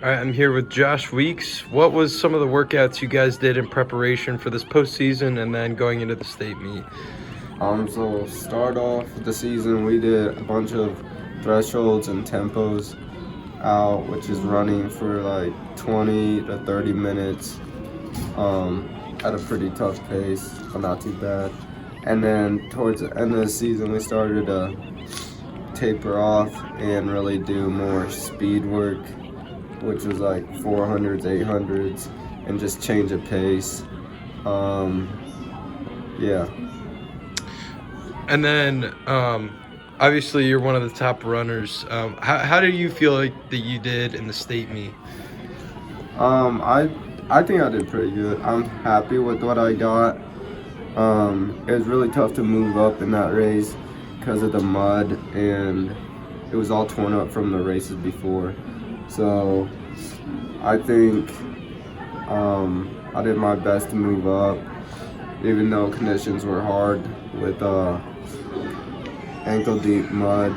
All right, I'm here with Josh Weeks. What was some of the workouts you guys did in preparation for this postseason and then going into the state meet? So start off the season, we did a bunch of thresholds and tempos out, which is running for like 20 to 30 minutes at a pretty tough pace, but not too bad. And then towards the end of the season, we started to taper off and really do more speed work, which was like 400s, 800s, and just change of pace. Yeah. And then, obviously, you're one of the top runners. How do you feel like that you did in the state meet? I think I did pretty good. I'm happy with what I got. It was really tough to move up in that race because of the mud, and it was all torn up from the races before. So I think I did my best to move up, even though conditions were hard with ankle deep mud.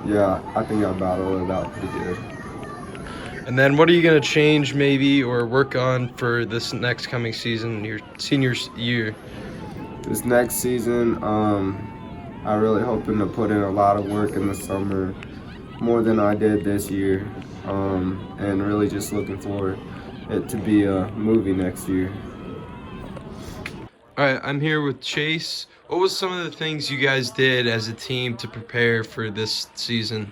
Yeah, I think I battled it out pretty good. And then what are you going to change maybe or work on for this next coming season, your senior year? This next season, I'm really hoping to put in a lot of work in the summer, more than I did this year, and really just looking for it to be a movie next year. All right, I'm here with Chase. What was some of the things you guys did as a team to prepare for this season?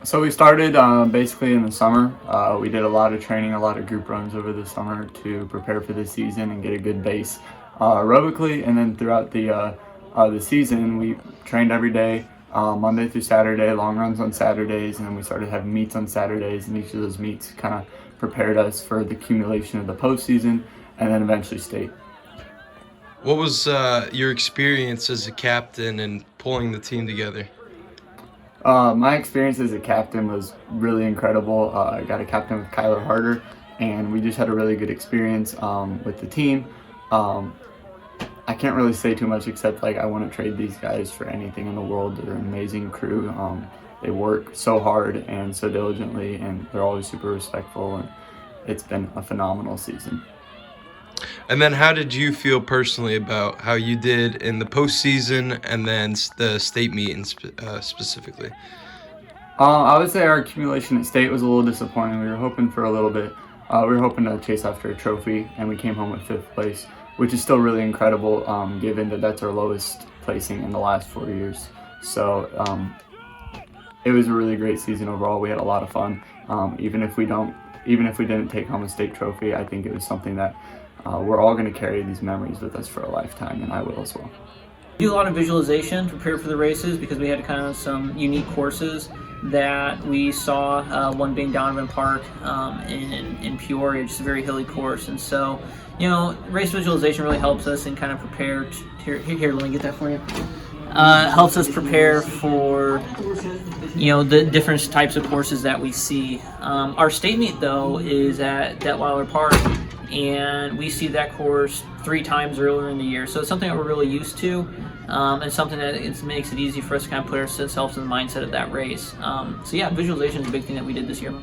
So we started basically in the summer. We did a lot of training, a lot of group runs over the summer to prepare for the season and get a good base aerobically. And then throughout the season, we trained every day, Monday through Saturday, long runs on Saturdays, and then we started having meets on Saturdays. And each of those meets kind of prepared us for the accumulation of the postseason and then eventually state. What was your experience as a captain and pulling the team together? My experience as a captain was really incredible. I got a captain with Kyler Harder, and we just had a really good experience with the team. I can't really say too much except I wouldn't trade these guys for anything in the world. They're an amazing crew. They work so hard and so diligently, and they're always super respectful, and it's been a phenomenal season. And then how did you feel personally about how you did in the postseason and then the state meet specifically? I would say our accumulation at state was a little disappointing. We were hoping for a little bit. We were hoping to chase after a trophy, and we came home with 5th place, which is still really incredible given that that's our lowest placing in the last 4 years. So it was a really great season overall. We had a lot of fun. Even if we didn't take home a state trophy, I think it was something that we're all going to carry these memories with us for a lifetime, and I will as well. We do a lot of visualization to prepare for the races because we had kind of some unique courses that we saw, one being Donovan Park in Peoria, just a very hilly course. And so, race visualization really helps us and kind of prepare. Here, let me get that for you. Helps us prepare for, the different types of courses that we see. Our state meet, though, is at Detweiler Park, and we see that course 3 times earlier in the year. So it's something that we're really used to, and something that makes it easy for us to kind of put ourselves in the mindset of that race. So yeah, visualization is a big thing that we did this year.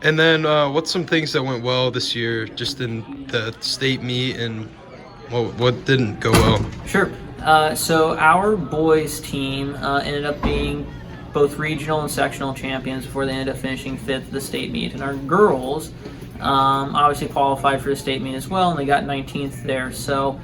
And then what's some things that went well this year just in the state meet, and what didn't go well? Sure. So our boys team ended up being both regional and sectional champions before they ended up finishing 5th at the state meet. And our girls obviously qualified for the state meet as well, and they got 19th there. So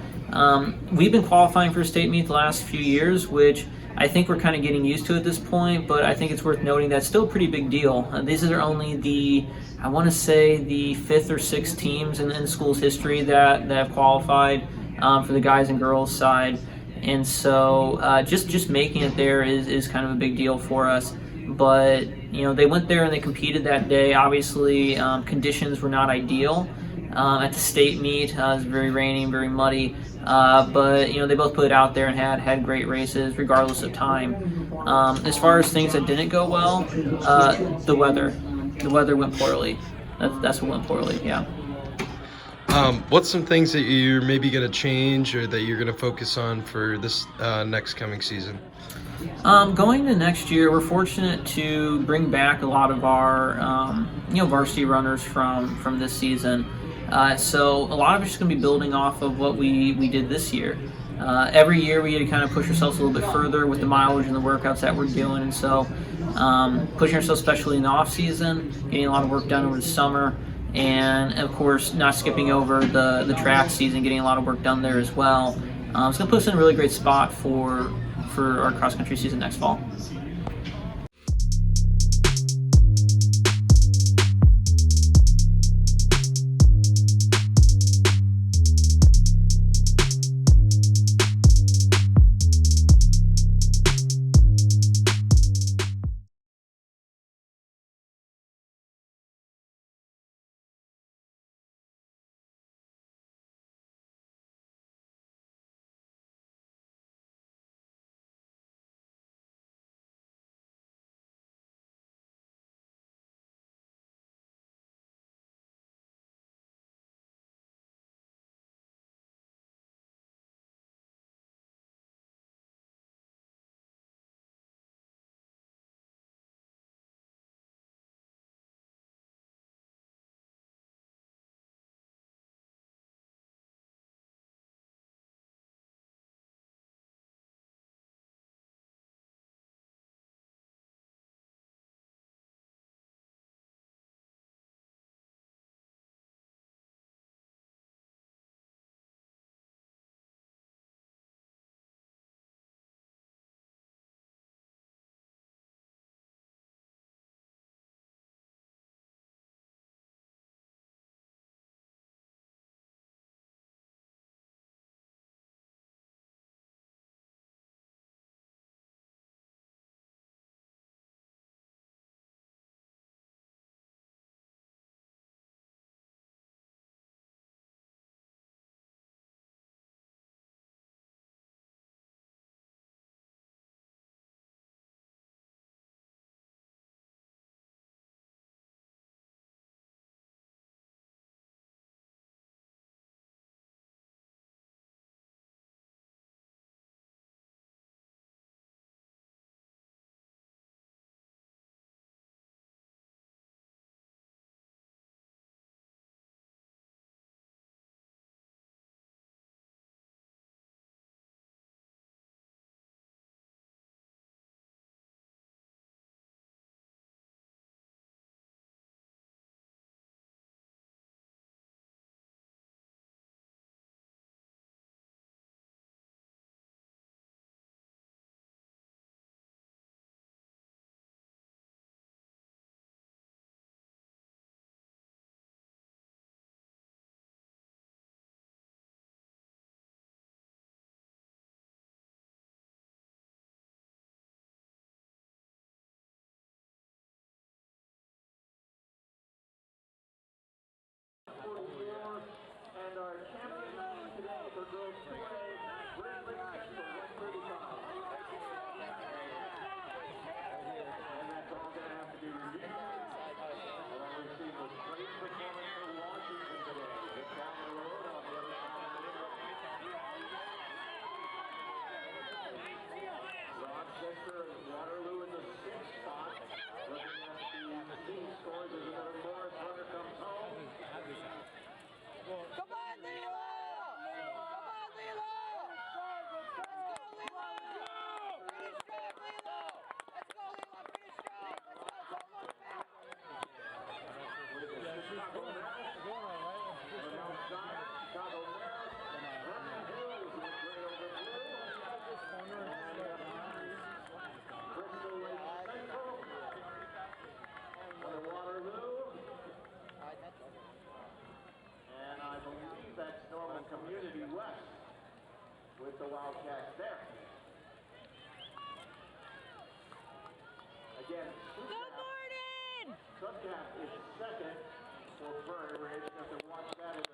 we've been qualifying for a state meet the last few years, which I think we're kind of getting used to at this point, but I think it's worth noting that's still a pretty big deal. These are only the 5th or 6th teams in the school's history that have qualified for the guys and girls side. And so just making it there is kind of a big deal for us. But, they went there and they competed that day. Obviously, conditions were not ideal. At the state meet, it was very rainy and very muddy. But, they both put it out there and had great races regardless of time. As far as things that didn't go well, the weather. The weather went poorly. That's what went poorly, yeah. What's some things that you're maybe going to change or that you're going to focus on for this next coming season? Going to next year, we're fortunate to bring back a lot of our varsity runners from this season. So a lot of it's just going to be building off of what we did this year. Every year we had to kind of push ourselves a little bit further with the mileage and the workouts that we're doing, and so pushing ourselves, especially in the off season, getting a lot of work done over the summer, and of course not skipping over the track season, getting a lot of work done there as well. It's going to put us in a really great spot for our cross country season next fall. And our champion today for girls 2A, Brisbane Extra 135. And that's all going to have to be reviewed. Along with seeing a great performance for Washington today. Just down the road on the other side of the Rochester and Waterloo in the 6th spot. Looking at the team scores as another Morris runner comes home. Come on, Lilo! Come on, Lilo! Let's go, Lilo! Finish strong, Lilo! Let's go, Lilo! Finish strong! Let's go! Don't look back! Chicago Maris, Vernon Hills with gray over blue. Bristol Lake Central. For Waterloo. And I believe that's Normal Community West with the Wildcats there. Again, Subcap is second for Prairie Ridge. You have to watch that as